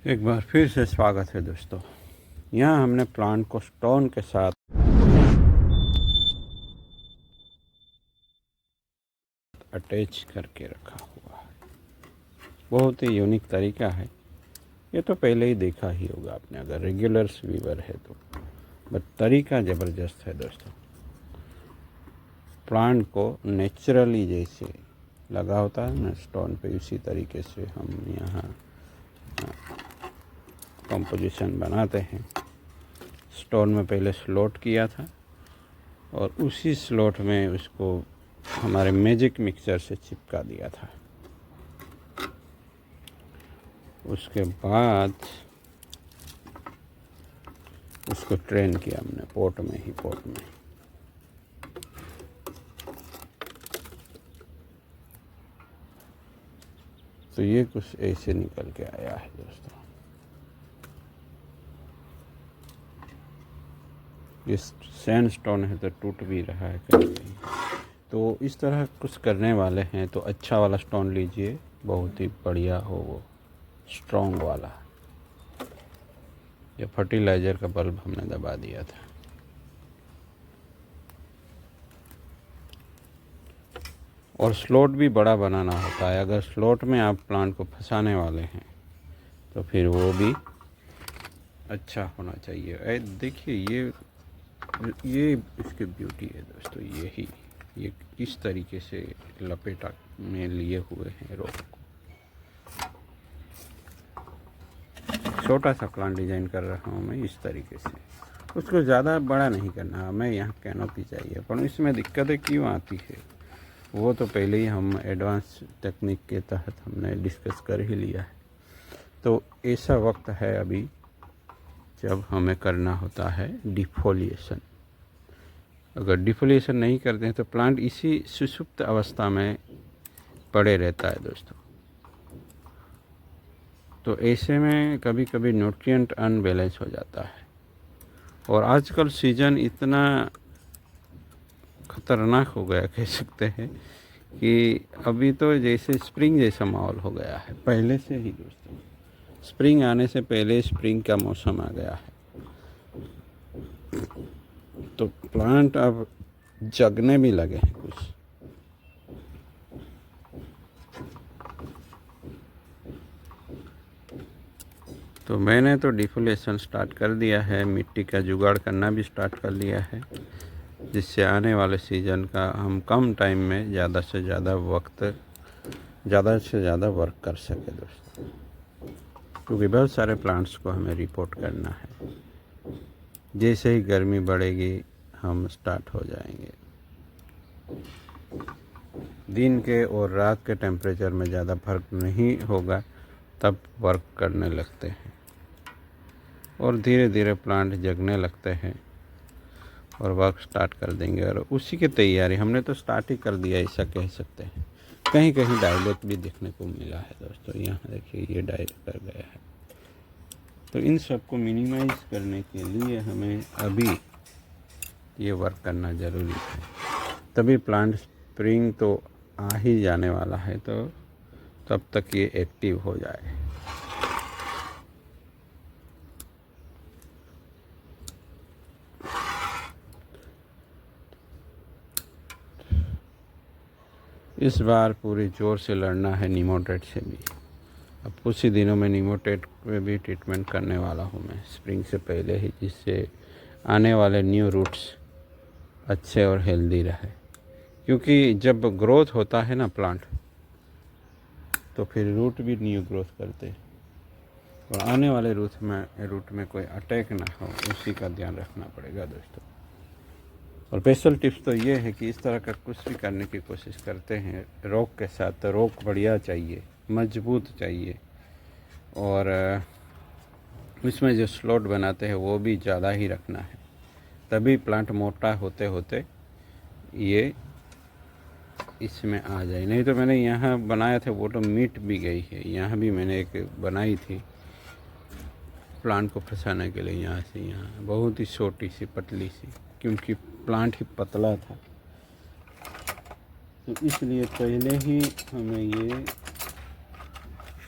एक बार फिर से स्वागत है दोस्तों। यहाँ हमने प्लांट को स्टोन के साथ अटैच करके रखा हुआ है। बहुत ही यूनिक तरीका है। ये तो पहले ही देखा ही होगा आपने अगर रेगुलर व्यूअर है तो, बट तरीका ज़बरदस्त है दोस्तों। प्लांट को नेचुरली जैसे लगा होता है ना स्टोन पे, उसी तरीके से हम यहाँ कंपोजिशन बनाते हैं। स्टोन में पहले स्लॉट किया था और उसी स्लॉट में उसको हमारे मैजिक मिक्सचर से चिपका दिया था। उसके बाद उसको ट्रेन किया हमने पॉट में। तो ये कुछ ऐसे निकल के आया है दोस्तों। ये सैंडस्टोन है तो टूट भी रहा है कहीं। तो इस तरह कुछ करने वाले हैं तो अच्छा वाला स्टोन लीजिए, बहुत ही बढ़िया हो वो स्ट्रॉन्ग वाला। ये फर्टिलाइज़र का बल्ब हमने दबा दिया था। और स्लॉट भी बड़ा बनाना होता है। अगर स्लॉट में आप प्लांट को फंसाने वाले हैं तो फिर वो भी अच्छा होना चाहिए। देखिए ये इसकी ब्यूटी है दोस्तों। ये किस तरीके से लपेटा में लिए हुए हैं रोप को। छोटा सा प्लांट डिजाइन कर रहा हूँ मैं इस तरीके से। उसको ज़्यादा बड़ा नहीं करना हमें, यहाँ कैनोपी चाहिए। पर इसमें दिक्कतें क्यों आती है वो तो पहले ही हम एडवांस टेक्निक के तहत हमने डिस्कस कर ही लिया है। तो ऐसा वक्त है अभी जब हमें करना होता है डिफोलिएशन। अगर डिफोलिएशन नहीं करते हैं तो प्लांट इसी सुषुप्त अवस्था में पड़े रहता है दोस्तों। तो ऐसे में कभी कभी न्यूट्रिएंट अनबैलेंस हो जाता है। और आजकल सीज़न इतना ख़तरनाक हो गया कह सकते हैं कि अभी तो जैसे स्प्रिंग जैसा माहौल हो गया है पहले से ही दोस्तों। स्प्रिंग आने से पहले स्प्रिंग का मौसम आ गया है। तो प्लांट अब जगने भी लगे हैं कुछ। तो मैंने तो डिफोलेशन स्टार्ट कर दिया है, मिट्टी का जुगाड़ करना भी स्टार्ट कर लिया है, जिससे आने वाले सीज़न का हम कम टाइम में ज़्यादा से ज़्यादा वर्क कर सके दोस्तों। क्योंकि बहुत सारे प्लांट्स को हमें रिपोर्ट करना है। जैसे ही गर्मी बढ़ेगी हम स्टार्ट हो जाएंगे। दिन के और रात के टेम्परेचर में ज़्यादा फर्क नहीं होगा तब वर्क करने लगते हैं और धीरे धीरे प्लांट जगने लगते हैं और वर्क स्टार्ट कर देंगे। और उसी की तैयारी हमने तो स्टार्ट ही कर दिया ऐसा कह सकते हैं। कहीं कहीं डायलेक्ट भी देखने को मिला है दोस्तों। यहाँ देखिए ये डायलेक्ट कर गया है। तो इन सब को मिनिमाइज करने के लिए हमें अभी ये वर्क करना ज़रूरी है। तभी प्लांट स्प्रिंग तो आ ही जाने वाला है, तो तब तक ये एक्टिव हो जाए। इस बार पूरी जोर से लड़ना है निमोटेड से भी। अब कुछ ही दिनों में निमोटेड पे भी ट्रीटमेंट करने वाला हूँ मैं स्प्रिंग से पहले ही, जिससे आने वाले न्यू रूट्स अच्छे और हेल्दी रहे। क्योंकि जब ग्रोथ होता है ना प्लांट तो फिर रूट भी न्यू ग्रोथ करते हैं और आने वाले रूट में कोई अटैक ना हो, उसी का ध्यान रखना पड़ेगा दोस्तों। और स्पेशल टिप्स तो ये है कि इस तरह का कुछ भी करने की कोशिश करते हैं रॉक के साथ तो रॉक बढ़िया चाहिए, मजबूत चाहिए। और इसमें जो स्लॉट बनाते हैं वो भी ज़्यादा ही रखना है, तभी प्लांट मोटा होते होते ये इसमें आ जाए। नहीं तो मैंने यहाँ बनाया था वो तो मिट भी गई है। यहाँ भी मैंने एक बनाई थी प्लांट को फंसाने के लिए, यहाँ से यहाँ बहुत ही छोटी सी पतली सी, क्योंकि प्लांट ही पतला था। तो इसलिए पहले ही हमें ये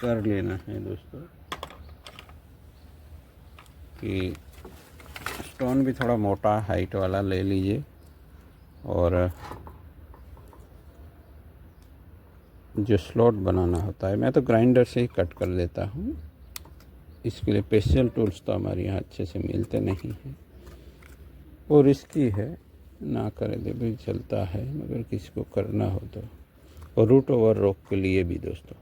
कर लेना है दोस्तों। कि स्टोन भी थोड़ा मोटा हाइट वाला ले लीजिए, और जो स्लॉट बनाना होता है मैं तो ग्राइंडर से ही कट कर देता हूँ। इसके लिए स्पेशल टूल्स तो हमारे यहाँ अच्छे से मिलते नहीं हैं, वो रिस्की है, ना करे दे भी चलता है, मगर किसी को करना हो तो। और रूट ओवर रॉक के लिए भी दोस्तों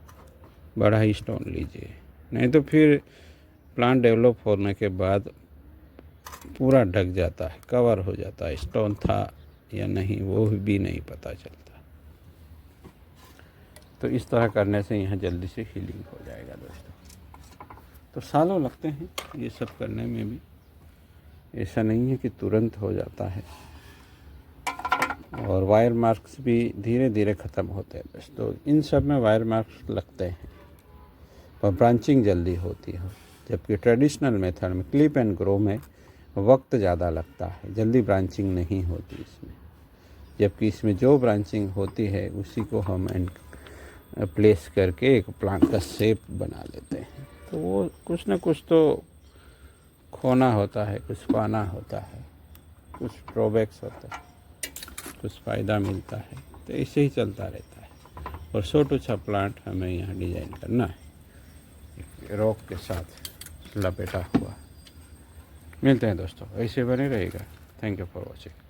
बड़ा ही स्टोन लीजिए, नहीं तो फिर प्लांट डेवलप होने के बाद पूरा ढक जाता है, कवर हो जाता है, स्टोन था या नहीं वो भी नहीं पता चलता। तो इस तरह करने से यहाँ जल्दी से हीलिंग हो जाएगा दोस्तों। तो सालों लगते हैं ये सब करने में भी, ऐसा नहीं है कि तुरंत हो जाता है। और वायर मार्क्स भी धीरे धीरे ख़त्म होते हैं दोस्तों। इन सब में वायर मार्क्स लगते हैं और ब्रांचिंग जल्दी होती है, जबकि ट्रेडिशनल मेथड में क्लिप एंड ग्रो में वक्त ज़्यादा लगता है, जल्दी ब्रांचिंग नहीं होती इसमें। जबकि इसमें जो ब्रांचिंग होती है उसी को हम प्लेस करके एक प्लांट का शेप बना लेते हैं। तो वो कुछ ना कुछ तो खोना होता है, कुछ पाना होता है, कुछ ड्रॉबैक्स होता है, कुछ फ़ायदा मिलता है, तो ऐसे ही चलता रहता है। और छोटा अच्छा प्लांट हमें यहाँ डिज़ाइन करना है, रॉक के साथ लपेटा हुआ। मिलते हैं दोस्तों, ऐसे बने रहेगा। Thank you for watching.